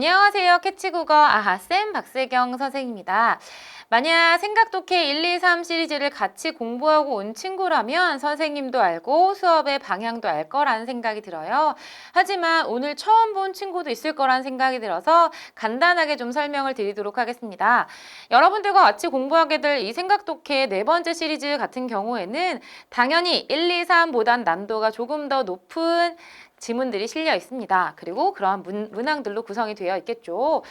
안녕하세요. 캐치국어 아하쌤 박세경 선생님입니다. 만약 생각독해 1, 2, 3 시리즈를 같이 공부하고 온 친구라면 선생님도 알고 수업의 방향도 알 거라는 생각이 들어요. 하지만 오늘 처음 본 친구도 있을 거라는 생각이 들어서 간단하게 좀 설명을 드리도록 하겠습니다. 여러분들과 같이 공부하게 될 이 생각독해 네 번째 시리즈 같은 경우에는 당연히 1, 2, 3보단 난도가 조금 더 높은 지문들이 실려 있습니다. 그리고 그러한 문항들로 구성이 되어 있겠죠.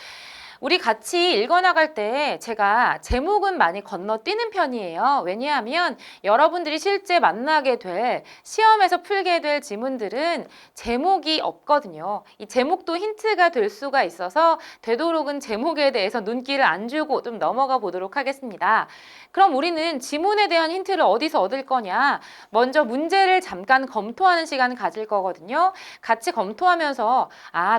우리 같이 읽어나갈 때 제가 제목은 많이 건너뛰는 편이에요. 왜냐하면 여러분들이 실제 만나게 될 시험에서 풀게 될 지문들은 제목이 없거든요. 이 제목도 힌트가 될 수가 있어서 되도록은 제목에 대해서 눈길을 안 주고 좀 넘어가 보도록 하겠습니다. 그럼 우리는 지문에 대한 힌트를 어디서 얻을 거냐? 먼저 문제를 잠깐 검토하는 시간을 가질 거거든요. 같이 검토하면서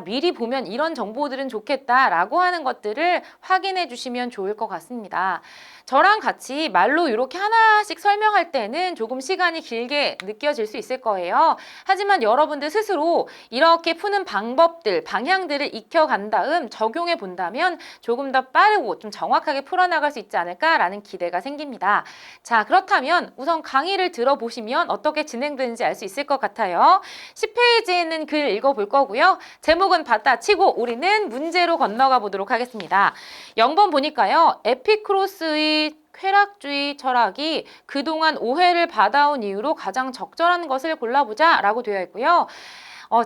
미리 보면 이런 정보들은 좋겠다라고 하는 것들을 확인해 주시면 좋을 것 같습니다. 저랑 같이 말로 이렇게 하나씩 설명할 때는 조금 시간이 길게 느껴질 수 있을 거예요. 하지만 여러분들 스스로 이렇게 푸는 방법들, 방향들을 익혀간 다음 적용해 본다면 조금 더 빠르고 좀 정확하게 풀어나갈 수 있지 않을까라는 기대가 생깁니다. 자, 그렇다면 우선 강의를 들어보시면 어떻게 진행되는지 알 수 있을 것 같아요. 10페이지에 있는 글 읽어볼 거고요. 제목은 받아치고 우리는 문제로 건너가 보도록 하겠습니다. 0번 보니까요. 에피쿠로스의 쾌락주의 철학이 그동안 오해를 받아온 이유로 가장 적절한 것을 골라보자 라고 되어 있고요.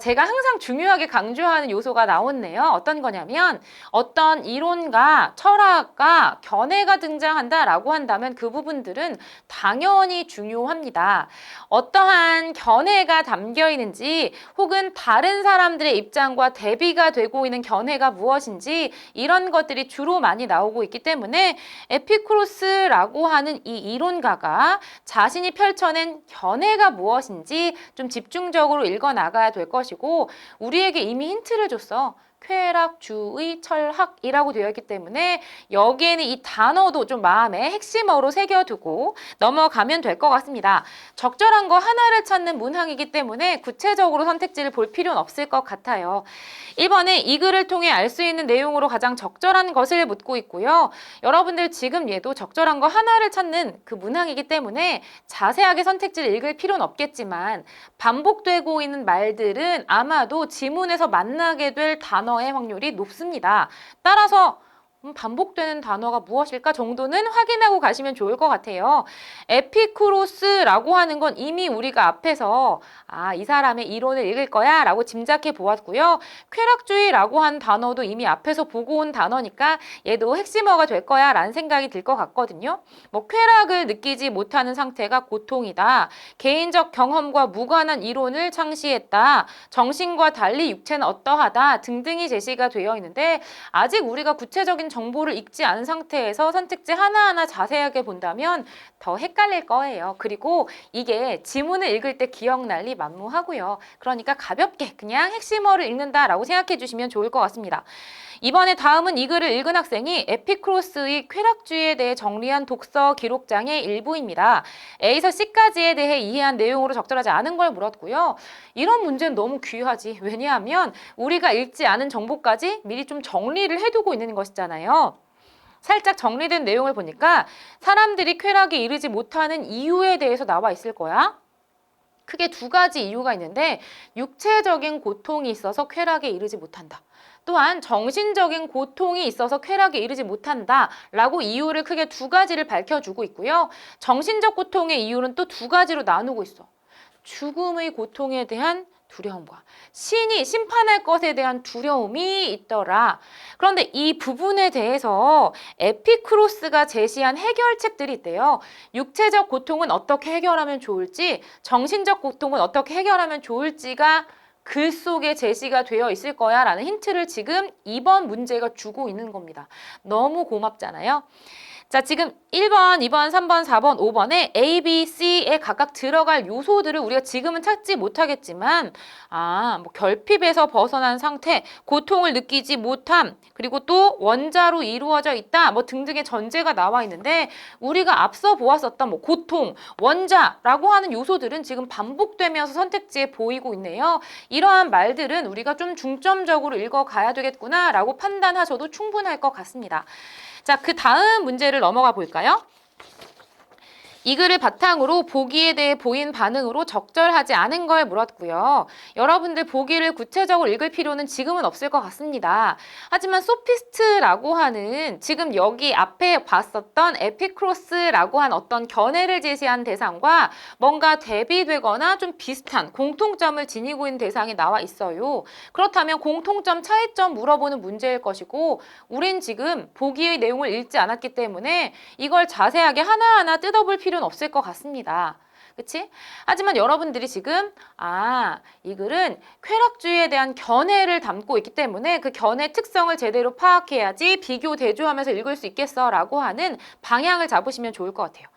제가 항상 중요하게 강조하는 요소가 나왔네요. 어떤 거냐면 어떤 이론과 철학과 견해가 등장한다라고 한다면 그 부분들은 당연히 중요합니다. 어떠한 견해가 담겨 있는지 혹은 다른 사람들의 입장과 대비가 되고 있는 견해가 무엇인지 이런 것들이 주로 많이 나오고 있기 때문에 에피쿠로스라고 하는 이 이론가가 자신이 펼쳐낸 견해가 무엇인지 좀 집중적으로 읽어나가야 될 것이고 우리에게 이미 힌트를 줬어. 쾌락주의 철학이라고 되어 있기 때문에 여기에는 이 단어도 좀 마음에 핵심어로 새겨두고 넘어가면 될 것 같습니다. 적절한 거 하나를 찾는 문항이기 때문에 구체적으로 선택지를 볼 필요는 없을 것 같아요. 1번에 이 글을 통해 알 수 있는 내용으로 가장 적절한 것을 묻고 있고요. 여러분들 지금 얘도 적절한 거 하나를 찾는 그 문항이기 때문에 자세하게 선택지를 읽을 필요는 없겠지만 반복되고 있는 말들은 아마도 지문에서 만나게 될 단어의 확률이 높습니다. 따라서 반복되는 단어가 무엇일까 정도는 확인하고 가시면 좋을 것 같아요. 에피쿠로스라고 하는 건 이미 우리가 앞에서 이 사람의 이론을 읽을 거야 라고 짐작해 보았고요. 쾌락주의라고 한 단어도 이미 앞에서 보고 온 단어니까 얘도 핵심어가 될 거야 라는 생각이 들 것 같거든요. 쾌락을 느끼지 못하는 상태가 고통이다. 개인적 경험과 무관한 이론을 창시했다. 정신과 달리 육체는 어떠하다 등등이 제시가 되어 있는데 아직 우리가 구체적인 정보를 읽지 않은 상태에서 선택지 하나하나 자세하게 본다면 더 헷갈릴 거예요. 그리고 이게 지문을 읽을 때 기억날리 만무하고요. 그러니까 가볍게 그냥 핵심어를 읽는다라고 생각해 주시면 좋을 것 같습니다. 이번에 다음은 이 글을 읽은 학생이 에피쿠로스의 쾌락주의에 대해 정리한 독서 기록장의 일부입니다. A에서 C까지에 대해 이해한 내용으로 적절하지 않은 걸 물었고요. 이런 문제는 너무 귀하지. 왜냐하면 우리가 읽지 않은 정보까지 미리 좀 정리를 해두고 있는 것이잖아요. 살짝 정리된 내용을 보니까 사람들이 쾌락에 이르지 못하는 이유에 대해서 나와 있을 거야. 크게 두 가지 이유가 있는데 육체적인 고통이 있어서 쾌락에 이르지 못한다. 또한 정신적인 고통이 있어서 쾌락에 이르지 못한다 라고 이유를 크게 두 가지를 밝혀주고 있고요. 정신적 고통의 이유는 또 두 가지로 나누고 있어. 죽음의 고통에 대한 두려움과 신이 심판할 것에 대한 두려움이 있더라. 그런데 이 부분에 대해서 에피쿠로스가 제시한 해결책들이 있대요. 육체적 고통은 어떻게 해결하면 좋을지, 정신적 고통은 어떻게 해결하면 좋을지가 글 속에 제시가 되어 있을 거야 라는 힌트를 지금 이번 문제가 주고 있는 겁니다. 너무 고맙잖아요. 자, 지금 1번, 2번, 3번, 4번, 5번에 A, B, C에 각각 들어갈 요소들을 우리가 지금은 찾지 못하겠지만 뭐 결핍에서 벗어난 상태, 고통을 느끼지 못함, 그리고 또 원자로 이루어져 있다, 뭐 등등의 전제가 나와 있는데 우리가 앞서 보았었던 뭐 고통, 원자라고 하는 요소들은 지금 반복되면서 선택지에 보이고 있네요. 이러한 말들은 우리가 좀 중점적으로 읽어가야 되겠구나라고 판단하셔도 충분할 것 같습니다. 자, 그 다음 문제를 넘어가 볼까요? 이 글을 바탕으로 보기에 대해 보인 반응으로 적절하지 않은 걸 물었고요. 여러분들 보기를 구체적으로 읽을 필요는 지금은 없을 것 같습니다. 하지만 소피스트라고 하는 지금 여기 앞에 봤었던 에피크로스라고 한 어떤 견해를 제시한 대상과 뭔가 대비되거나 좀 비슷한 공통점을 지니고 있는 대상이 나와 있어요. 그렇다면 공통점, 차이점 물어보는 문제일 것이고 우린 지금 보기의 내용을 읽지 않았기 때문에 이걸 자세하게 하나하나 뜯어볼 필요는 없을 것 같습니다. 그치? 하지만 여러분들이 지금 이 글은 쾌락주의에 대한 견해를 담고 있기 때문에 그 견해 특성을 제대로 파악해야지 비교 대조하면서 읽을 수 있겠어 라고 하는 방향을 잡으시면 좋을 것 같아요.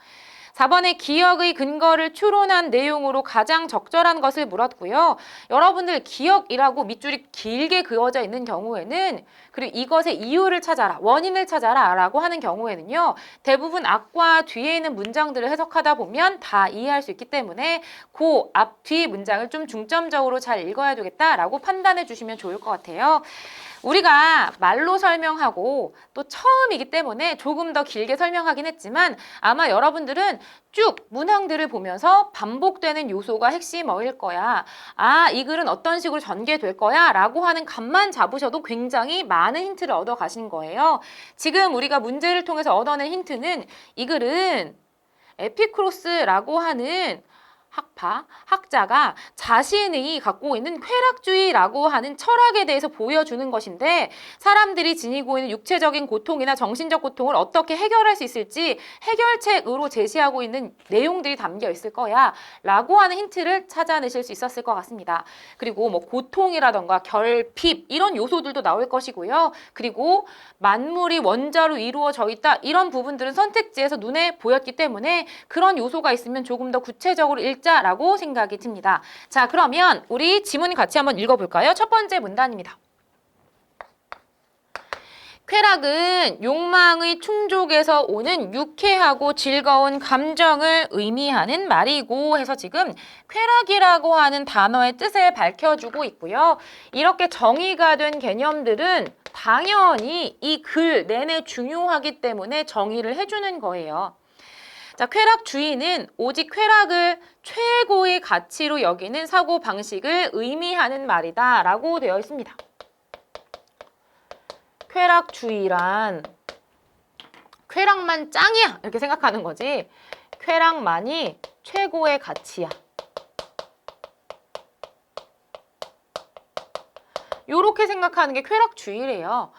4번에 기억의 근거를 추론한 내용으로 가장 적절한 것을 물었고요. 여러분들 기억이라고 밑줄이 길게 그어져 있는 경우에는 그리고 이것의 이유를 찾아라, 원인을 찾아라 라고 하는 경우에는요. 대부분 앞과 뒤에 있는 문장들을 해석하다 보면 다 이해할 수 있기 때문에 그 앞, 뒤 문장을 좀 중점적으로 잘 읽어야 되겠다라고 판단해 주시면 좋을 것 같아요. 우리가 말로 설명하고 또 처음이기 때문에 조금 더 길게 설명하긴 했지만 아마 여러분들은 쭉 문항들을 보면서 반복되는 요소가 핵심어일 거야. 이 글은 어떤 식으로 전개될 거야 라고 하는 감만 잡으셔도 굉장히 많은 힌트를 얻어 가신 거예요. 지금 우리가 문제를 통해서 얻어낸 힌트는 이 글은 에피크로스라고 하는 학자가 자신이 갖고 있는 쾌락주의라고 하는 철학에 대해서 보여주는 것인데 사람들이 지니고 있는 육체적인 고통이나 정신적 고통을 어떻게 해결할 수 있을지 해결책으로 제시하고 있는 내용들이 담겨 있을 거야 라고 하는 힌트를 찾아내실 수 있었을 것 같습니다. 그리고 뭐 고통이라던가 결핍 이런 요소들도 나올 것이고요. 그리고 만물이 원자로 이루어져 있다 이런 부분들은 선택지에서 눈에 보였기 때문에 그런 요소가 있으면 조금 더 구체적으로 읽자라고 생각이 듭니다. 자, 그러면 우리 지문 같이 한번 읽어볼까요? 첫 번째 문단입니다. 쾌락은 욕망의 충족에서 오는 유쾌하고 즐거운 감정을 의미하는 말이고 해서 지금 쾌락이라고 하는 단어의 뜻을 밝혀주고 있고요. 이렇게 정의가 된 개념들은 당연히 이 글 내내 중요하기 때문에 정의를 해주는 거예요. 자, 쾌락주의는 오직 쾌락을 최고의 가치로 여기는 사고 방식을 의미하는 말이다 라고 되어 있습니다. 쾌락주의란 쾌락만 짱이야 이렇게 생각하는 거지 쾌락만이 최고의 가치야. 요렇게 생각하는 게 쾌락주의래요.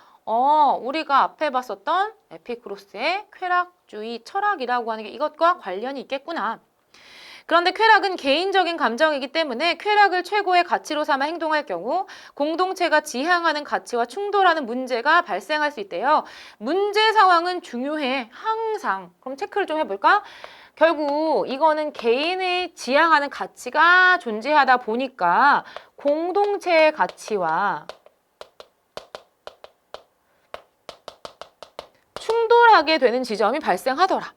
우리가 앞에 봤었던 에피크로스의 쾌락주의 철학이라고 하는 게 이것과 관련이 있겠구나. 그런데 쾌락은 개인적인 감정이기 때문에 쾌락을 최고의 가치로 삼아 행동할 경우 공동체가 지향하는 가치와 충돌하는 문제가 발생할 수 있대요. 문제 상황은 중요해. 항상. 그럼 체크를 좀 해볼까? 결국 이거는 개인의 지향하는 가치가 존재하다 보니까 공동체의 가치와 충돌하게 되는 지점이 발생하더라.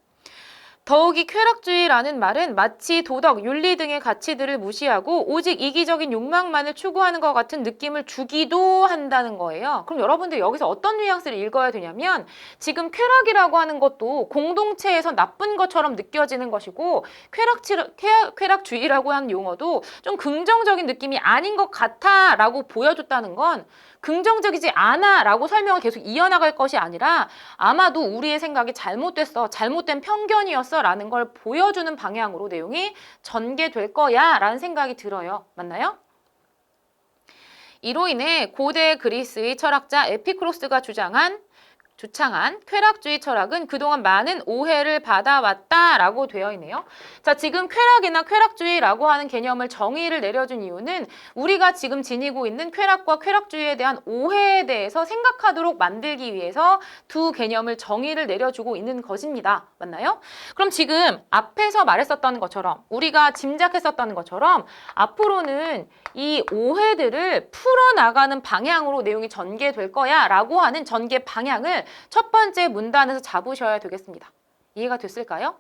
더욱이 쾌락주의라는 말은 마치 도덕, 윤리 등의 가치들을 무시하고 오직 이기적인 욕망만을 추구하는 것 같은 느낌을 주기도 한다는 거예요. 그럼 여러분들 여기서 어떤 뉘앙스를 읽어야 되냐면 지금 쾌락이라고 하는 것도 공동체에서 나쁜 것처럼 느껴지는 것이고 쾌락주의라고 하는 용어도 좀 긍정적인 느낌이 아닌 것 같아 라고 보여줬다는 건 긍정적이지 않아 라고 설명을 계속 이어나갈 것이 아니라 아마도 우리의 생각이 잘못됐어, 잘못된 편견이었어 라는 걸 보여주는 방향으로 내용이 전개될 거야 라는 생각이 들어요. 맞나요? 이로 인해 고대 그리스의 철학자 에피크로스가 주장한 주창한 쾌락주의 철학은 그동안 많은 오해를 받아왔다라고 되어 있네요. 자, 지금 쾌락이나 쾌락주의라고 하는 개념을 정의를 내려준 이유는 우리가 지금 지니고 있는 쾌락과 쾌락주의에 대한 오해에 대해서 생각하도록 만들기 위해서 두 개념을 정의를 내려주고 있는 것입니다. 맞나요? 그럼 지금 앞에서 말했었던 것처럼 우리가 짐작했었던 것처럼 앞으로는 이 오해들을 풀어나가는 방향으로 내용이 전개될 거야 라고 하는 전개 방향을 첫 번째 문단에서 잡으셔야 되겠습니다. 이해가 됐을까요?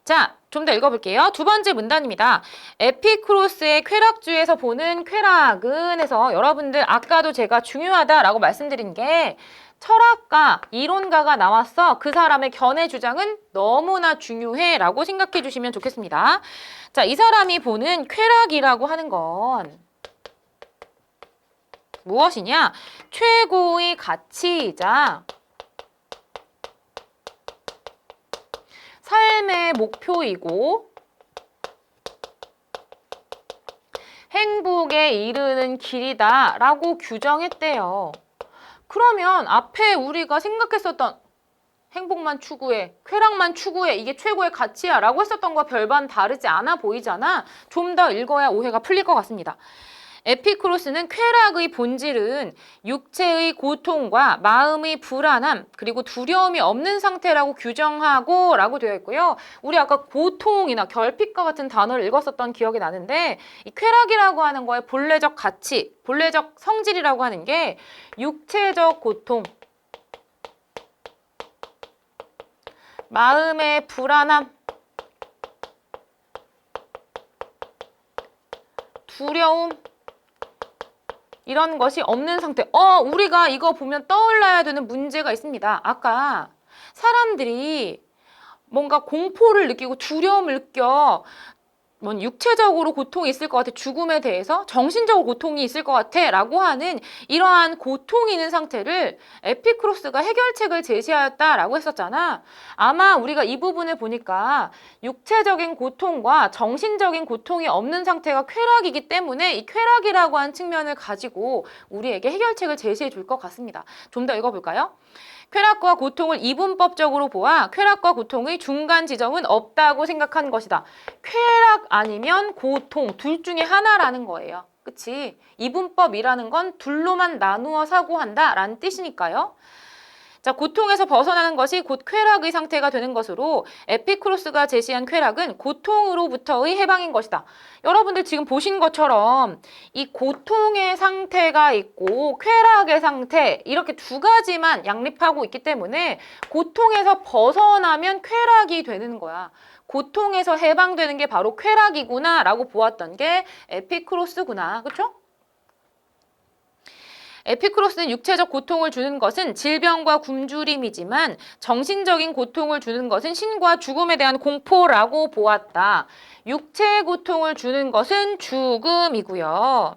자, 좀 더 읽어볼게요. 두 번째 문단입니다. 에피쿠로스의 쾌락주의에서 보는 쾌락은 해서 여러분들 아까도 제가 중요하다라고 말씀드린 게 철학가, 이론가가 나왔어. 그 사람의 견해 주장은 너무나 중요해 라고 생각해 주시면 좋겠습니다. 자, 이 사람이 보는 쾌락이라고 하는 건 무엇이냐? 최고의 가치이자 삶의 목표이고 행복에 이르는 길이다 라고 규정했대요. 그러면 앞에 우리가 생각했었던 행복만 추구해, 쾌락만 추구해, 이게 최고의 가치야 라고 했었던 거와 별반 다르지 않아 보이잖아. 좀 더 읽어야 오해가 풀릴 것 같습니다. 에피쿠로스는 쾌락의 본질은 육체의 고통과 마음의 불안함 그리고 두려움이 없는 상태라고 규정하고 라고 되어 있고요. 우리 아까 고통이나 결핍과 같은 단어를 읽었었던 기억이 나는데 이 쾌락이라고 하는 거의 본래적 가치, 본래적 성질이라고 하는 게 육체적 고통, 마음의 불안함, 두려움 이런 것이 없는 상태. 우리가 이거 보면 떠올라야 되는 문제가 있습니다. 아까 사람들이 뭔가 공포를 느끼고 두려움을 느껴. 육체적으로 고통이 있을 것 같아. 죽음에 대해서 정신적으로 고통이 있을 것 같아 라고 하는 이러한 고통이 있는 상태를 에피쿠로스가 해결책을 제시하였다라고 했었잖아. 아마 우리가 이 부분을 보니까 육체적인 고통과 정신적인 고통이 없는 상태가 쾌락이기 때문에 이 쾌락이라고 하는 측면을 가지고 우리에게 해결책을 제시해 줄 것 같습니다. 좀 더 읽어볼까요? 쾌락과 고통을 이분법적으로 보아 쾌락과 고통의 중간 지점은 없다고 생각한 것이다. 쾌락 아니면 고통 둘 중에 하나라는 거예요. 그치? 이분법이라는 건 둘로만 나누어 사고한다 라는 뜻이니까요. 자, 고통에서 벗어나는 것이 곧 쾌락의 상태가 되는 것으로 에피쿠로스가 제시한 쾌락은 고통으로부터의 해방인 것이다. 여러분들 지금 보신 것처럼 이 고통의 상태가 있고 쾌락의 상태 이렇게 두 가지만 양립하고 있기 때문에 고통에서 벗어나면 쾌락이 되는 거야. 고통에서 해방되는 게 바로 쾌락이구나 라고 보았던 게 에피쿠로스구나. 그렇죠? 에피쿠로스는 육체적 고통을 주는 것은 질병과 굶주림이지만 정신적인 고통을 주는 것은 신과 죽음에 대한 공포라고 보았다. 육체의 고통을 주는 것은 죽음이고요.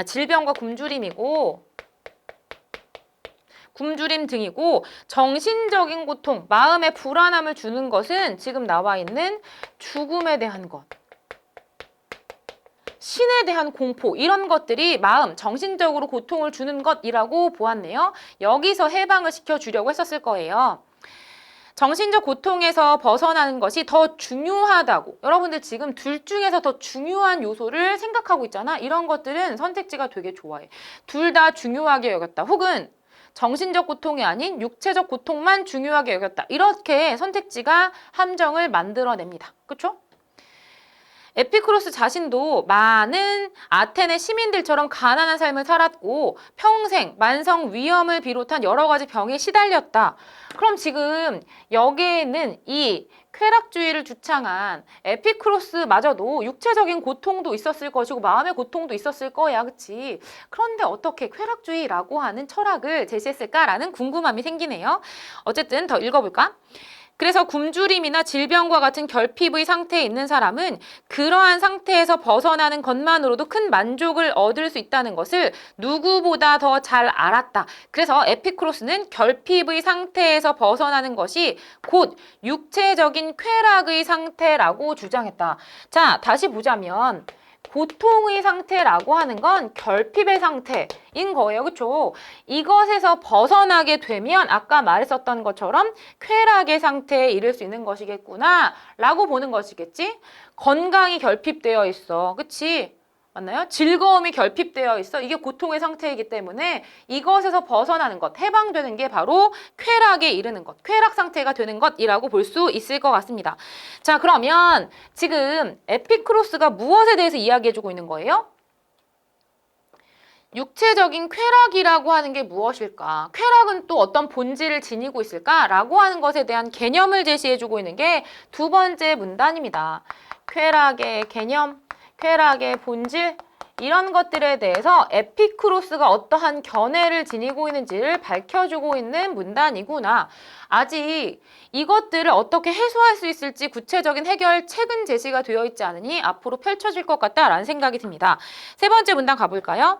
질병과 굶주림이고 굶주림 등이고 정신적인 고통, 마음의 불안함을 주는 것은 지금 나와 있는 죽음에 대한 것. 신에 대한 공포 이런 것들이 마음, 정신적으로 고통을 주는 것이라고 보았네요. 여기서 해방을 시켜주려고 했었을 거예요. 정신적 고통에서 벗어나는 것이 더 중요하다고. 여러분들 지금 둘 중에서 더 중요한 요소를 생각하고 있잖아. 이런 것들은 선택지가 되게 좋아해. 둘 다 중요하게 여겼다. 혹은 정신적 고통이 아닌 육체적 고통만 중요하게 여겼다. 이렇게 선택지가 함정을 만들어냅니다. 그렇죠? 에피쿠로스 자신도 많은 아테네 시민들처럼 가난한 삶을 살았고 평생 만성 위염을 비롯한 여러 가지 병에 시달렸다. 그럼 지금 여기에는 이 쾌락주의를 주창한 에피쿠로스마저도 육체적인 고통도 있었을 것이고 마음의 고통도 있었을 거야. 그치? 그런데 어떻게 쾌락주의라고 하는 철학을 제시했을까라는 궁금함이 생기네요. 어쨌든 더 읽어볼까? 그래서 굶주림이나 질병과 같은 결핍의 상태에 있는 사람은 그러한 상태에서 벗어나는 것만으로도 큰 만족을 얻을 수 있다는 것을 누구보다 더 잘 알았다. 그래서 에피쿠로스는 결핍의 상태에서 벗어나는 것이 곧 육체적인 쾌락의 상태라고 주장했다. 자, 다시 보자면 고통의 상태라고 하는 건 결핍의 상태인 거예요. 그쵸? 이것에서 벗어나게 되면 아까 말했었던 것처럼 쾌락의 상태에 이를 수 있는 것이겠구나 라고 보는 것이겠지? 건강이 결핍되어 있어. 그치? 맞나요? 즐거움이 결핍되어 있어. 이게 고통의 상태이기 때문에 이것에서 벗어나는 것, 해방되는 게 바로 쾌락에 이르는 것, 쾌락 상태가 되는 것이라고 볼 수 있을 것 같습니다. 자, 그러면 지금 에피쿠로스가 무엇에 대해서 이야기해주고 있는 거예요? 육체적인 쾌락이라고 하는 게 무엇일까? 쾌락은 또 어떤 본질을 지니고 있을까라고 하는 것에 대한 개념을 제시해주고 있는 게 두 번째 문단입니다. 쾌락의 개념, 쾌락의 본질, 이런 것들에 대해서 에피쿠로스가 어떠한 견해를 지니고 있는지를 밝혀주고 있는 문단이구나. 아직 이것들을 어떻게 해소할 수 있을지 구체적인 해결책은 제시가 되어 있지 않으니 앞으로 펼쳐질 것 같다라는 생각이 듭니다. 세 번째 문단 가볼까요?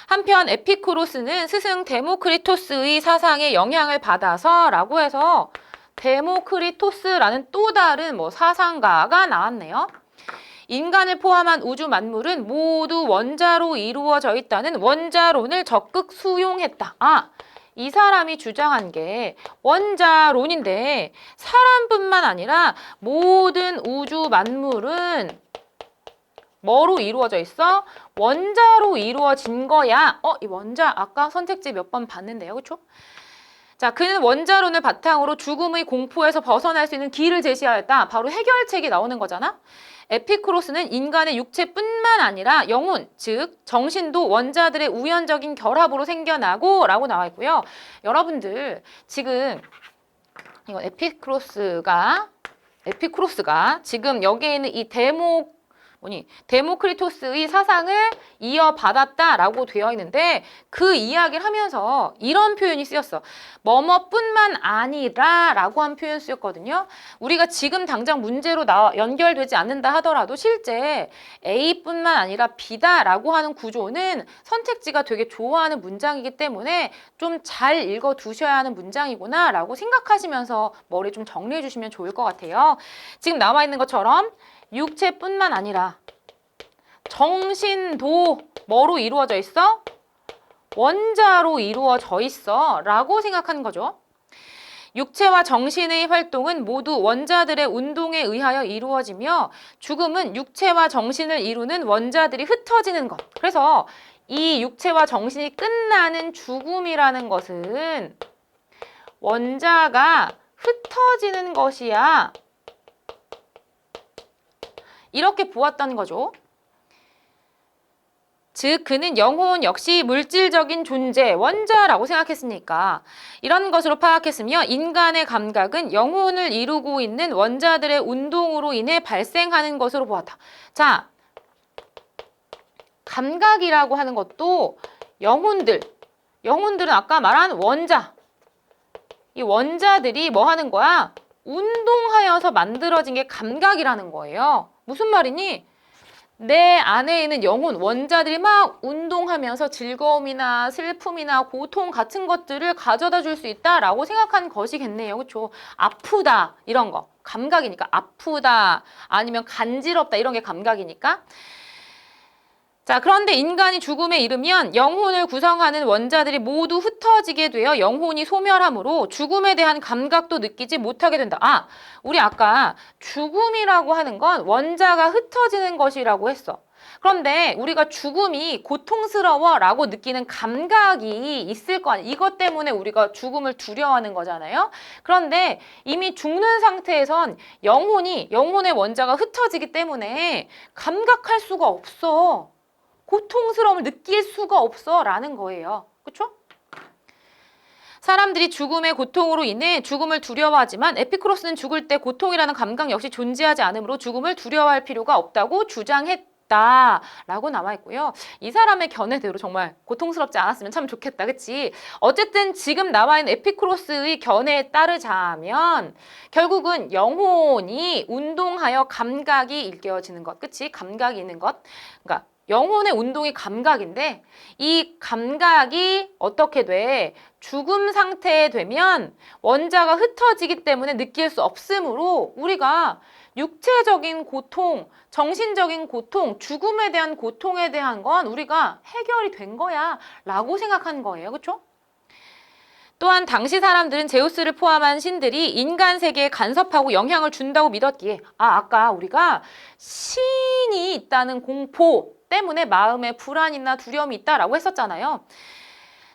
한편 에피쿠로스는 스승 데모크리토스의 사상에 영향을 받아서 라고 해서 데모크리토스라는 또 다른 사상가가 나왔네요. 인간을 포함한 우주 만물은 모두 원자로 이루어져 있다는 원자론을 적극 수용했다. 아, 이 사람이 주장한 게 원자론인데 사람뿐만 아니라 모든 우주 만물은 뭐로 이루어져 있어? 원자로 이루어진 거야. 이 원자 아까 선택지 몇 번 봤는데요. 그렇죠? 자, 그는 원자론을 바탕으로 죽음의 공포에서 벗어날 수 있는 길을 제시하였다. 바로 해결책이 나오는 거잖아. 에피쿠로스는 인간의 육체뿐만 아니라 영혼, 즉 정신도 원자들의 우연적인 결합으로 생겨나고 라고 나와 있고요. 여러분들 지금 이건 에피쿠로스가 지금 여기에 있는 이 데모크리토스의 사상을 이어받았다라고 되어 있는데 그 이야기를 하면서 이런 표현이 쓰였어. 뭐뭐뿐만 아니라 라고 한 표현 쓰였거든요. 우리가 지금 당장 문제로 연결되지 않는다 하더라도 실제 A뿐만 아니라 B다라고 하는 구조는 선택지가 되게 좋아하는 문장이기 때문에 좀 잘 읽어두셔야 하는 문장이구나 라고 생각하시면서 머리 좀 정리해 주시면 좋을 것 같아요. 지금 나와 있는 것처럼 육체뿐만 아니라 정신도 뭐로 이루어져 있어? 원자로 이루어져 있어 라고 생각하는 거죠. 육체와 정신의 활동은 모두 원자들의 운동에 의하여 이루어지며 죽음은 육체와 정신을 이루는 원자들이 흩어지는 것. 그래서 이 육체와 정신이 끝나는 죽음이라는 것은 원자가 흩어지는 것이야. 이렇게 보았다는 거죠. 즉 그는 영혼 역시 물질적인 존재, 원자라고 생각했으니까 이런 것으로 파악했으며 인간의 감각은 영혼을 이루고 있는 원자들의 운동으로 인해 발생하는 것으로 보았다. 자, 감각이라고 하는 것도 영혼들은 아까 말한 원자, 이 원자들이 뭐 하는 거야? 운동하여서 만들어진 게 감각이라는 거예요. 무슨 말이니? 내 안에 있는 영혼, 원자들이 막 운동하면서 즐거움이나 슬픔이나 고통 같은 것들을 가져다 줄 수 있다라고 생각하는 것이겠네요. 그렇죠? 아프다 이런 거 감각이니까 아프다 아니면 간지럽다 이런 게 감각이니까. 자, 그런데 인간이 죽음에 이르면 영혼을 구성하는 원자들이 모두 흩어지게 되어 영혼이 소멸하므로 죽음에 대한 감각도 느끼지 못하게 된다. 아, 우리 아까 죽음이라고 하는 건 원자가 흩어지는 것이라고 했어. 그런데 우리가 죽음이 고통스러워라고 느끼는 감각이 있을 거 아니에요. 이것 때문에 우리가 죽음을 두려워하는 거잖아요. 그런데 이미 죽는 상태에선 영혼의 원자가 흩어지기 때문에 감각할 수가 없어. 고통스러움을 느낄 수가 없어 라는 거예요. 그렇죠? 사람들이 죽음의 고통으로 인해 죽음을 두려워하지만 에피쿠로스는 죽을 때 고통이라는 감각 역시 존재하지 않으므로 죽음을 두려워할 필요가 없다고 주장했다 라고 나와 있고요. 이 사람의 견해대로 정말 고통스럽지 않았으면 참 좋겠다. 그치? 어쨌든 지금 나와 있는 에피쿠로스의 견해에 따르자면 결국은 영혼이 운동하여 감각이 일깨워지는 것. 그치? 감각이 있는 것. 그러니까 영혼의 운동이 감각인데 이 감각이 어떻게 돼? 죽음 상태에 되면 원자가 흩어지기 때문에 느낄 수 없으므로 우리가 육체적인 고통, 정신적인 고통, 죽음에 대한 고통에 대한 건 우리가 해결이 된 거야 라고 생각한 거예요. 그렇죠? 또한 당시 사람들은 제우스를 포함한 신들이 인간 세계에 간섭하고 영향을 준다고 믿었기에 아까 우리가 신이 있다는 공포 때문에 마음에 불안이나 두려움이 있다라고 했었잖아요.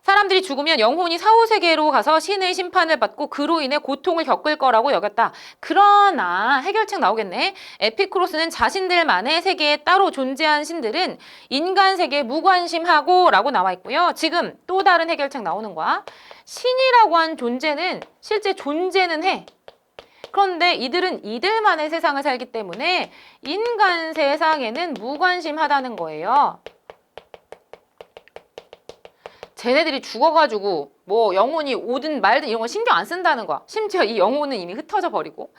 사람들이 죽으면 영혼이 사후세계로 가서 신의 심판을 받고 그로 인해 고통을 겪을 거라고 여겼다. 그러나 해결책 나오겠네. 에피쿠로스는 자신들만의 세계에 따로 존재한 신들은 인간 세계에 무관심하고 라고 나와 있고요. 지금 또 다른 해결책 나오는 거야. 신이라고 한 존재는 실제 존재는 해. 그런데 이들은 이들만의 세상을 살기 때문에 인간 세상에는 무관심하다는 거예요. 쟤네들이 죽어가지고 뭐 영혼이 오든 말든 이런 거 신경 안 쓴다는 거야. 심지어 이 영혼은 이미 흩어져 버리고.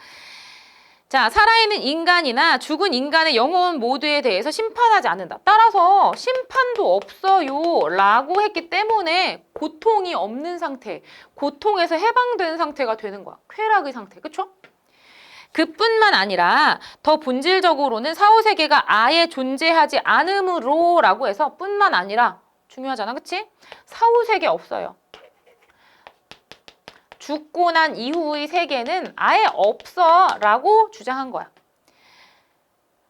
자, 살아있는 인간이나 죽은 인간의 영혼 모두에 대해서 심판하지 않는다. 따라서 심판도 없어요 라고 했기 때문에 고통이 없는 상태, 고통에서 해방된 상태가 되는 거야. 쾌락의 상태, 그쵸? 그뿐만 아니라 더 본질적으로는 사후세계가 아예 존재하지 않으므로 라고 해서 뿐만 아니라 중요하잖아, 그치? 사후세계 없어요. 죽고 난 이후의 세계는 아예 없어 라고 주장한 거야.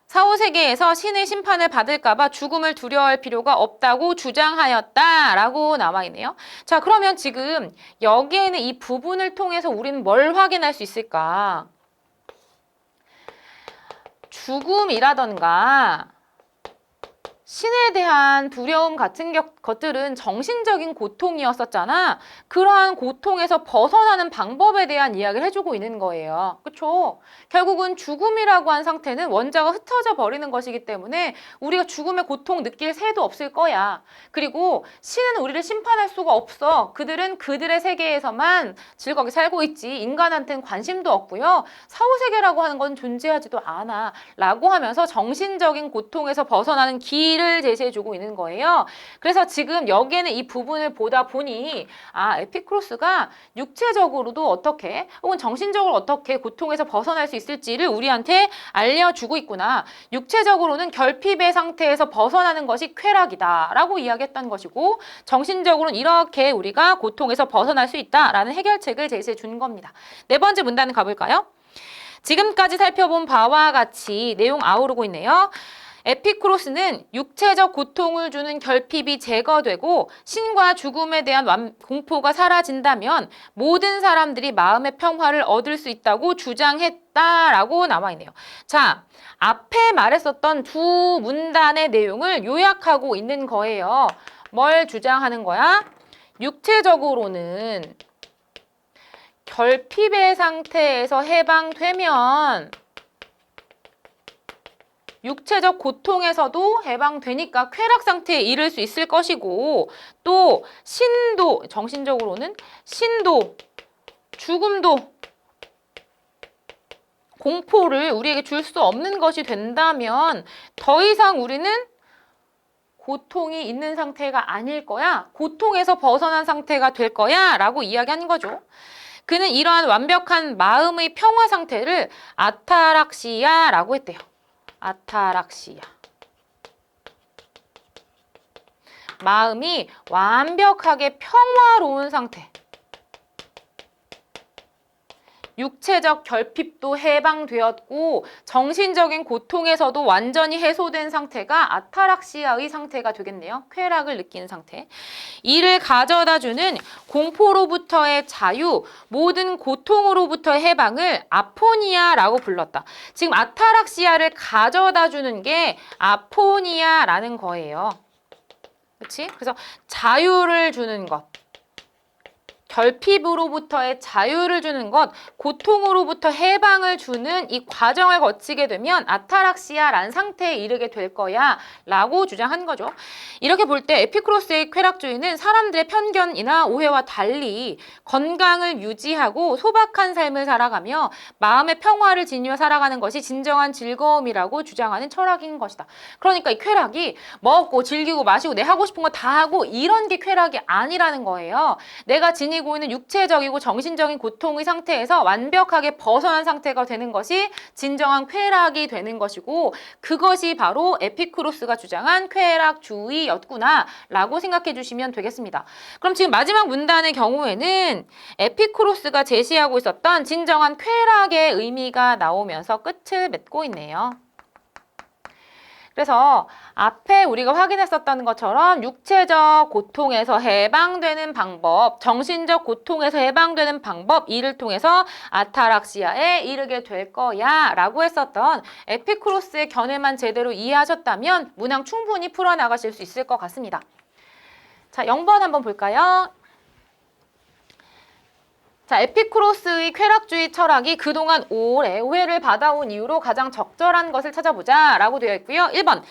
사후세계에서 신의 심판을 받을까봐 죽음을 두려워할 필요가 없다고 주장하였다 라고 나와 있네요. 자, 그러면 지금 여기에는 이 부분을 통해서 우리는 뭘 확인할 수 있을까? 죽음이라던가 신에 대한 두려움 같은 것들은 정신적인 고통이었었잖아. 그러한 고통에서 벗어나는 방법에 대한 이야기를 해주고 있는 거예요. 그쵸? 결국은 죽음이라고 한 상태는 원자가 흩어져 버리는 것이기 때문에 우리가 죽음의 고통 느낄 새도 없을 거야. 그리고 신은 우리를 심판할 수가 없어. 그들은 그들의 세계에서만 즐겁게 살고 있지. 인간한테는 관심도 없고요. 사후세계라고 하는 건 존재하지도 않아. 라고 하면서 정신적인 고통에서 벗어나는 길을 제시해주고 있는 거예요. 그래서 지금 여기에는 이 부분을 보다 보니 에피쿠로스가 육체적으로도 어떻게 혹은 정신적으로 어떻게 고통에서 벗어날 수 있을지를 우리한테 알려주고 있구나. 육체적으로는 결핍의 상태에서 벗어나는 것이 쾌락이다 라고 이야기했던 것이고 정신적으로는 이렇게 우리가 고통에서 벗어날 수 있다라는 해결책을 제시해 준 겁니다. 네 번째 문단을 가볼까요? 지금까지 살펴본 바와 같이 내용 아우르고 있네요. 에피쿠로스는 육체적 고통을 주는 결핍이 제거되고 신과 죽음에 대한 공포가 사라진다면 모든 사람들이 마음의 평화를 얻을 수 있다고 주장했다라고 나와 있네요. 자, 앞에 말했었던 두 문단의 내용을 요약하고 있는 거예요. 뭘 주장하는 거야? 육체적으로는 결핍의 상태에서 해방되면 육체적 고통에서도 해방되니까 쾌락 상태에 이를 수 있을 것이고 또 신도, 정신적으로는 신도, 죽음도 공포를 우리에게 줄 수 없는 것이 된다면 더 이상 우리는 고통이 있는 상태가 아닐 거야. 고통에서 벗어난 상태가 될 거야 라고 이야기하는 거죠. 그는 이러한 완벽한 마음의 평화 상태를 아타락시아라고 했대요. 아타락시아. 마음이 완벽하게 평화로운 상태. 육체적 결핍도 해방되었고 정신적인 고통에서도 완전히 해소된 상태가 아타락시아의 상태가 되겠네요. 쾌락을 느끼는 상태. 이를 가져다주는 공포로부터의 자유, 모든 고통으로부터의 해방을 아포니아라고 불렀다. 지금 아타락시아를 가져다주는 게 아포니아라는 거예요. 그렇지? 그래서 자유를 주는 것. 결핍으로부터의 자유를 주는 것, 고통으로부터 해방을 주는 이 과정을 거치게 되면 아타락시아라는 상태에 이르게 될 거야 라고 주장한 거죠. 이렇게 볼 때 에피쿠로스의 쾌락주의는 사람들의 편견이나 오해와 달리 건강을 유지하고 소박한 삶을 살아가며 마음의 평화를 지니며 살아가는 것이 진정한 즐거움이라고 주장하는 철학인 것이다. 그러니까 이 쾌락이 먹고 즐기고 마시고 내 하고 싶은 거 다 하고 이런 게 쾌락이 아니라는 거예요. 내가 지니고 있는 육체적이고 정신적인 고통의 상태에서 완벽하게 벗어난 상태가 되는 것이 진정한 쾌락이 되는 것이고 그것이 바로 에피쿠로스가 주장한 쾌락주의였구나 라고 생각해 주시면 되겠습니다. 그럼 지금 마지막 문단의 경우에는 에피쿠로스가 제시하고 있었던 진정한 쾌락의 의미가 나오면서 끝을 맺고 있네요. 그래서 앞에 우리가 확인했었던 것처럼 육체적 고통에서 해방되는 방법, 정신적 고통에서 해방되는 방법, 이를 통해서 아타락시아에 이르게 될 거야 라고 했었던 에피쿠로스의 견해만 제대로 이해하셨다면 문항 충분히 풀어나가실 수 있을 것 같습니다. 자, 0번 한번 볼까요? 자, 에피쿠로스의 쾌락주의 철학이 그동안 오래 오해를 받아온 이유로 가장 적절한 것을 찾아보자 라고 되어 있고요. 1번,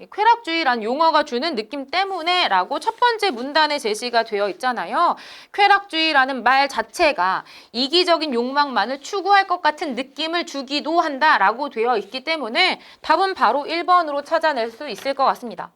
쾌락주의란 용어가 주는 느낌 때문에 라고 첫 번째 문단에 제시가 되어 있잖아요. 쾌락주의라는 말 자체가 이기적인 욕망만을 추구할 것 같은 느낌을 주기도 한다 라고 되어 있기 때문에 답은 바로 1번으로 찾아낼 수 있을 것 같습니다.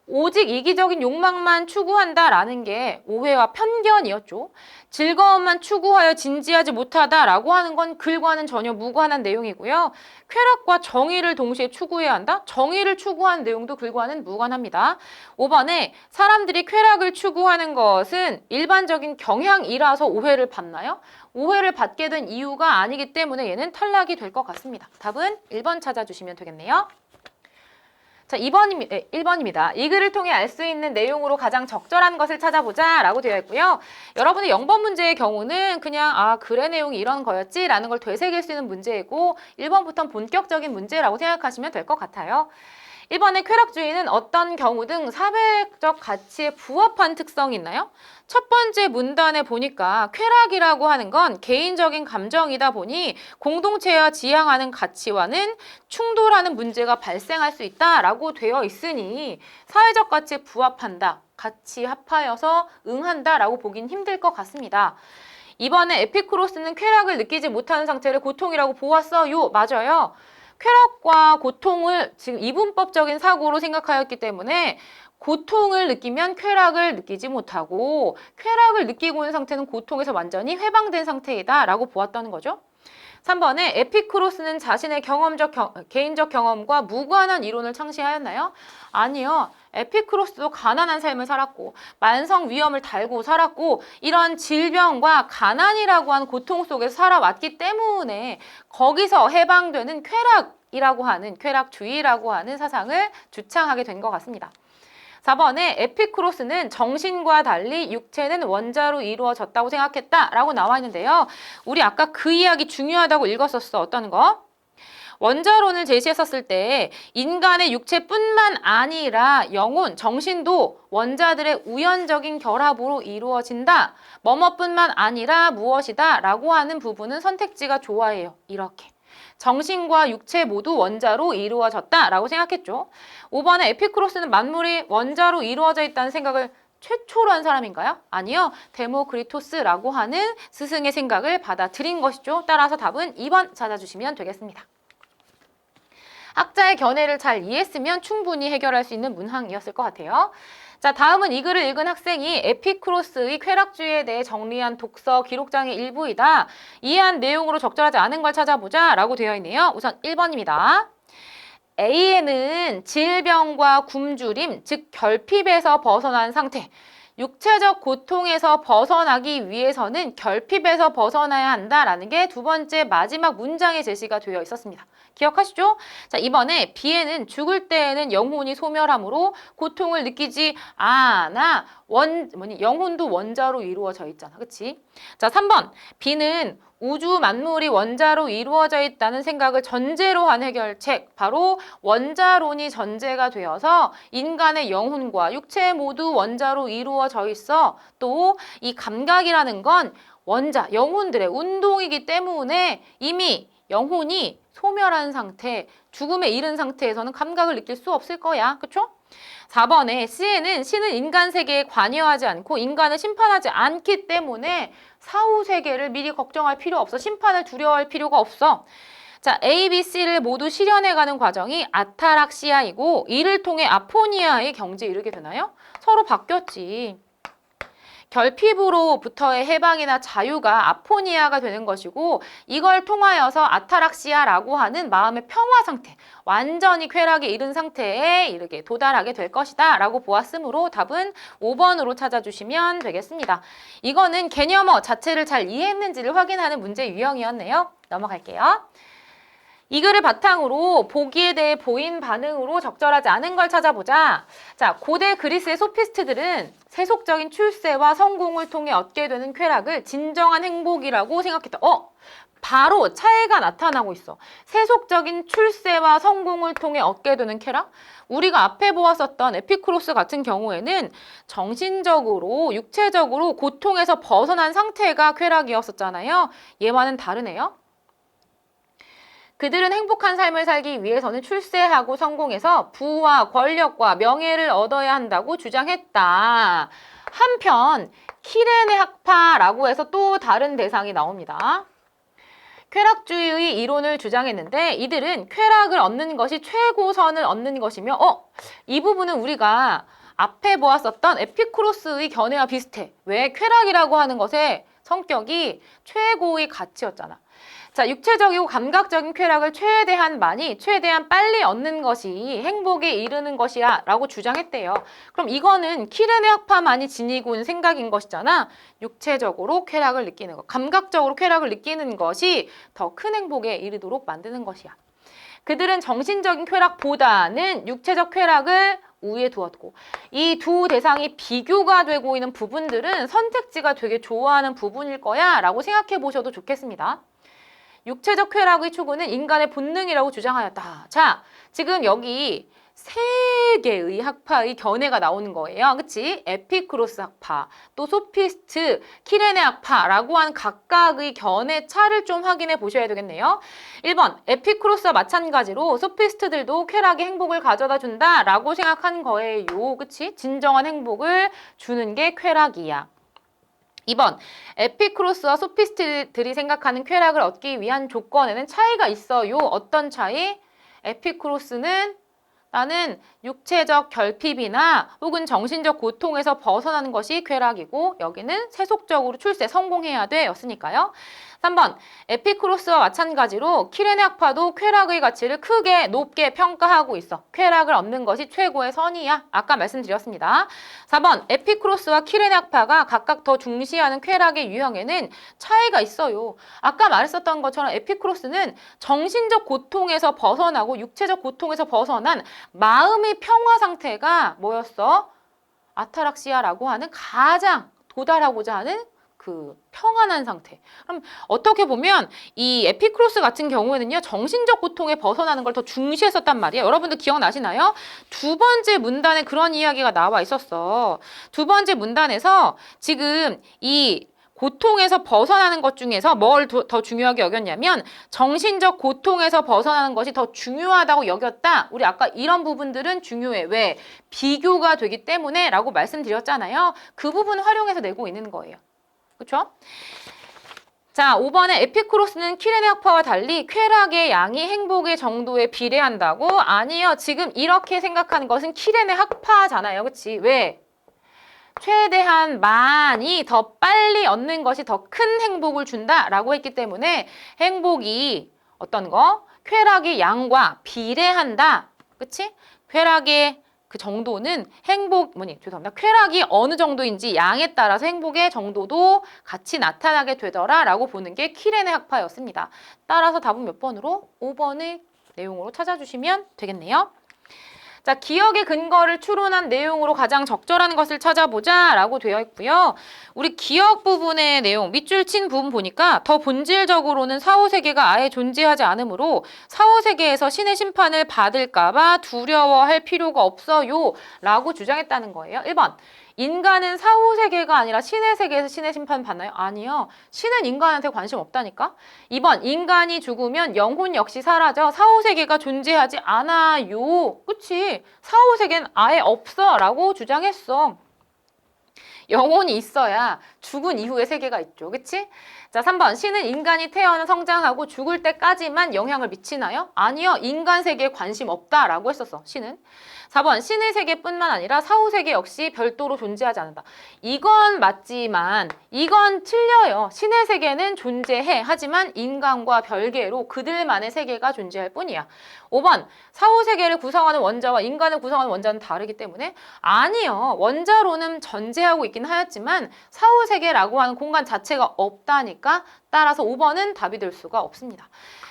오직 이기적인 욕망만 추구한다라는 게 오해와 편견이었죠. 즐거움만 추구하여 진지하지 못하다라고 하는 건 글과는 전혀 무관한 내용이고요. 쾌락과 정의를 동시에 추구해야 한다? 정의를 추구하는 내용도 글과는 무관합니다. 5번에 사람들이 쾌락을 추구하는 것은 일반적인 경향이라서 오해를 받나요? 오해를 받게 된 이유가 아니기 때문에 얘는 탈락이 될 것 같습니다. 답은 1번 찾아주시면 되겠네요. 자, 1번입니다. 이 글을 통해 알 수 있는 내용으로 가장 적절한 것을 찾아보자 라고 되어 있고요. 여러분의 0번 문제의 경우는 그냥 글의 내용이 이런 거였지 라는 걸 되새길 수 있는 문제이고 1번부터는 본격적인 문제라고 생각하시면 될 것 같아요. 1번의 쾌락주의는 어떤 경우든 사회적 가치에 부합한 특성이 있나요? 첫 번째 문단에 보니까 쾌락이라고 하는 건 개인적인 감정이다 보니 공동체와 지향하는 가치와는 충돌하는 문제가 발생할 수 있다라고 되어 있으니 사회적 가치에 부합한다, 같이 합하여서 응한다라고 보긴 힘들 것 같습니다. 이번에 에피쿠로스는 쾌락을 느끼지 못하는 상태를 고통이라고 보았어요. 맞아요. 쾌락과 고통을 지금 이분법적인 사고로 생각하였기 때문에 고통을 느끼면 쾌락을 느끼지 못하고 쾌락을 느끼고 있는 상태는 고통에서 완전히 해방된 상태이다 라고 보았다는 거죠. 3번에 에피쿠로스는 자신의 개인적 경험과 무관한 이론을 창시하였나요? 아니요. 에피쿠로스도 가난한 삶을 살았고 만성 위험을 달고 살았고 이런 질병과 가난이라고 하는 고통 속에서 살아왔기 때문에 거기서 해방되는 쾌락주의라고 하는 사상을 주창하게 된 것 같습니다. 4번에 에피쿠로스는 정신과 달리 육체는 원자로 이루어졌다고 생각했다라고 나와 있는데요. 우리 아까 그 이야기 중요하다고 읽었었어. 어떤 거? 원자론을 제시했었을 때 인간의 육체뿐만 아니라 영혼, 정신도 원자들의 우연적인 결합으로 이루어진다. 뭐뭐뿐만 아니라 무엇이다 라고 하는 부분은 선택지가 좋아해요. 이렇게. 정신과 육체 모두 원자로 이루어졌다라고 생각했죠. 5번에 에피쿠로스는 만물이 원자로 이루어져 있다는 생각을 최초로 한 사람인가요? 아니요. 데모크리토스라고 하는 스승의 생각을 받아들인 것이죠. 따라서 답은 2번 찾아주시면 되겠습니다. 학자의 견해를 잘 이해했으면 충분히 해결할 수 있는 문항이었을 것 같아요. 자, 다음은 이 글을 읽은 학생이 에피쿠로스의 쾌락주의에 대해 정리한 독서 기록장의 일부이다. 이해한 내용으로 적절하지 않은 걸 찾아보자 라고 되어 있네요. 우선 1번입니다. A에는 질병과 굶주림, 즉 결핍에서 벗어난 상태, 육체적 고통에서 벗어나기 위해서는 결핍에서 벗어나야 한다라는 게 두 번째 마지막 문장에 제시가 되어 있었습니다. 기억하시죠? 자, 이번에 B에는 죽을 때에는 영혼이 소멸하므로 고통을 느끼지 않아 영혼도 원자로 이루어져 있잖아. 그치? 자, 3번. B는 우주 만물이 원자로 이루어져 있다는 생각을 전제로 한 해결책. 바로 원자론이 전제가 되어서 인간의 영혼과 육체 모두 원자로 이루어져 있어. 또 이 감각이라는 건 원자, 영혼들의 운동이기 때문에 이미 영혼이 소멸한 상태, 죽음에 이른 상태에서는 감각을 느낄 수 없을 거야. 그쵸? 4번에 C에는 신은 인간 세계에 관여하지 않고 인간을 심판하지 않기 때문에 사후 세계를 미리 걱정할 필요 없어. 심판을 두려워할 필요가 없어. 자, A, B, C를 모두 실현해가는 과정이 아타락시아이고 이를 통해 아포니아의 경지에 이르게 되나요? 서로 바뀌었지. 결핍으로부터의 해방이나 자유가 아포니아가 되는 것이고 이걸 통하여서 아타락시아라고 하는 마음의 평화 상태, 완전히 쾌락에 이른 상태에 이르게 도달하게 될 것이다 라고 보았으므로 답은 5번으로 찾아주시면 되겠습니다. 이거는 개념어 자체를 잘 이해했는지를 확인하는 문제 유형이었네요. 넘어갈게요. 이 글을 바탕으로 보기에 대해 보인 반응으로 적절하지 않은 걸 찾아보자. 자, 고대 그리스의 소피스트들은 세속적인 출세와 성공을 통해 얻게 되는 쾌락을 진정한 행복이라고 생각했다. 바로 차이가 나타나고 있어. 세속적인 출세와 성공을 통해 얻게 되는 쾌락? 우리가 앞에 보았었던 에피쿠로스 같은 경우에는 정신적으로, 육체적으로 고통에서 벗어난 상태가 쾌락이었었잖아요. 얘와는 다르네요. 그들은 행복한 삶을 살기 위해서는 출세하고 성공해서 부와 권력과 명예를 얻어야 한다고 주장했다. 한편 키레네 학파라고 해서 또 다른 대상이 나옵니다. 쾌락주의의 이론을 주장했는데 이들은 쾌락을 얻는 것이 최고선을 얻는 것이며 이 부분은 우리가 앞에 보았었던 에피쿠로스의 견해와 비슷해. 왜? 쾌락이라고 하는 것의 성격이 최고의 가치였잖아. 자, 육체적이고 감각적인 쾌락을 최대한 많이, 최대한 빨리 얻는 것이 행복에 이르는 것이야 라고 주장했대요. 그럼 이거는 키레네 학파만이 지니고 있는 생각인 것이잖아. 육체적으로 쾌락을 느끼는 것, 감각적으로 쾌락을 느끼는 것이 더 큰 행복에 이르도록 만드는 것이야. 그들은 정신적인 쾌락보다는 육체적 쾌락을 우위에 두었고 이 두 대상이 비교가 되고 있는 부분들은 선택지가 되게 좋아하는 부분일 거야 라고 생각해 보셔도 좋겠습니다. 육체적 쾌락의 추구는 인간의 본능이라고 주장하였다. 자, 지금 여기 세 개의 학파의 견해가 나오는 거예요. 그치? 에피쿠로스 학파, 또 소피스트, 키레네 학파라고 하는 각각의 견해 차를 좀 확인해 보셔야 되겠네요. 1번, 에피쿠로스와 마찬가지로 소피스트들도 쾌락의 행복을 가져다 준다라고 생각한 거예요. 그치? 진정한 행복을 주는 게 쾌락이야. 2번, 에피쿠로스와 소피스트들이 생각하는 쾌락을 얻기 위한 조건에는 차이가 있어요. 어떤 차이? 에피쿠로스는 나는 육체적 결핍이나 혹은 정신적 고통에서 벗어나는 것이 쾌락이고 여기는 세속적으로 출세, 성공해야 돼 였으니까요. 3번, 에피쿠로스와 마찬가지로 키레네 학파도 쾌락의 가치를 크게 높게 평가하고 있어. 쾌락을 얻는 것이 최고의 선이야. 아까 말씀드렸습니다. 4번, 에피쿠로스와 키레네 학파가 각각 더 중시하는 쾌락의 유형에는 차이가 있어요. 아까 말했었던 것처럼 에피쿠로스는 정신적 고통에서 벗어나고 육체적 고통에서 벗어난 마음의 평화 상태가 뭐였어? 아타락시아라고 하는 가장 도달하고자 하는 그 평안한 상태. 그럼 어떻게 보면 이 에피쿠로스 같은 경우에는요, 정신적 고통에 벗어나는 걸 더 중시했었단 말이에요. 여러분들 기억나시나요? 두 번째 문단에 그런 이야기가 나와 있었어. 두 번째 문단에서 지금 이 고통에서 벗어나는 것 중에서 뭘 더 중요하게 여겼냐면 정신적 고통에서 벗어나는 것이 더 중요하다고 여겼다. 우리 아까 이런 부분들은 중요해. 왜? 비교가 되기 때문에 라고 말씀드렸잖아요. 그 부분 활용해서 내고 있는 거예요. 그렇죠? 자, 5번에 에피쿠로스는 키레네 학파와 달리 쾌락의 양이 행복의 정도에 비례한다고? 아니요. 지금 이렇게 생각하는 것은 키레네 학파잖아요. 그치? 왜? 최대한 많이 더 빨리 얻는 것이 더 큰 행복을 준다라고 했기 때문에 행복이 어떤 거? 쾌락의 양과 비례한다. 그치? 쾌락의 그 정도는 쾌락이 어느 정도인지 양에 따라서 행복의 정도도 같이 나타나게 되더라라고 보는 게 키레네 학파였습니다. 따라서 답은 몇 번으로? 5번의 내용으로 찾아주시면 되겠네요. 자, 기억의 근거를 추론한 내용으로 가장 적절한 것을 찾아보자 라고 되어 있고요. 우리 기억 부분의 내용, 밑줄 친 부분 보니까 더 본질적으로는 사후세계가 아예 존재하지 않으므로 사후세계에서 신의 심판을 받을까봐 두려워할 필요가 없어요 라고 주장했다는 거예요. 1번. 인간은 사후세계가 아니라 신의 세계에서 신의 심판 받나요? 아니요. 신은 인간한테 관심 없다니까? 2번. 인간이 죽으면 영혼 역시 사라져 사후세계가 존재하지 않아요. 그치? 사후세계는 아예 없어 라고 주장했어. 영혼이 있어야 죽은 이후의 세계가 있죠. 그치? 자, 3번. 신은 인간이 태어나 성장하고 죽을 때까지만 영향을 미치나요? 아니요. 인간 세계에 관심 없다라고 했었어. 신은. 4번. 신의 세계뿐만 아니라 사후 세계 역시 별도로 존재하지 않는다. 이건 맞지만 이건 틀려요. 신의 세계는 존재해. 하지만 인간과 별개로 그들만의 세계가 존재할 뿐이야. 5번. 사후 세계를 구성하는 원자와 인간을 구성하는 원자는 다르기 때문에 아니요. 원자로는 존재하고 있긴 하였지만 사후 세계라고 하는 공간 자체가 없다니까 따라서 5번은 답이 될 수가 없습니다.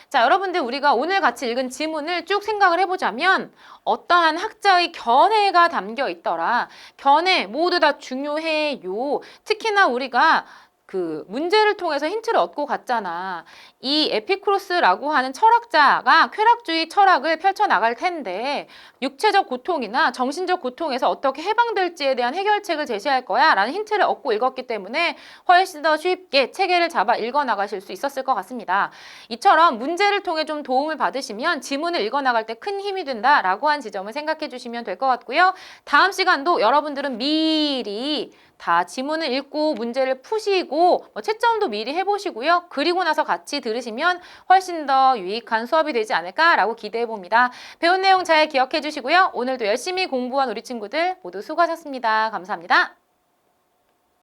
자, 여러분들 우리가 오늘 같이 읽은 지문을 쭉 생각을 해보자면 어떠한 학자의 견해가 담겨 있더라. 견해 모두 다 중요해요. 특히나 우리가 그 문제를 통해서 힌트를 얻고 갔잖아. 이 에피쿠로스라고 하는 철학자가 쾌락주의 철학을 펼쳐나갈 텐데 육체적 고통이나 정신적 고통에서 어떻게 해방될지에 대한 해결책을 제시할 거야 라는 힌트를 얻고 읽었기 때문에 훨씬 더 쉽게 체계를 잡아 읽어나가실 수 있었을 것 같습니다. 이처럼 문제를 통해 좀 도움을 받으시면 지문을 읽어나갈 때 큰 힘이 된다라고 한 지점을 생각해 주시면 될 것 같고요. 다음 시간도 여러분들은 미리 다 지문을 읽고 문제를 푸시고 채점도 미리 해보시고요. 그리고 나서 같이 들으시면 훨씬 더 유익한 수업이 되지 않을까라고 기대해 봅니다. 배운 내용 잘 기억해 주시고요. 오늘도 열심히 공부한 우리 친구들 모두 수고하셨습니다. 감사합니다.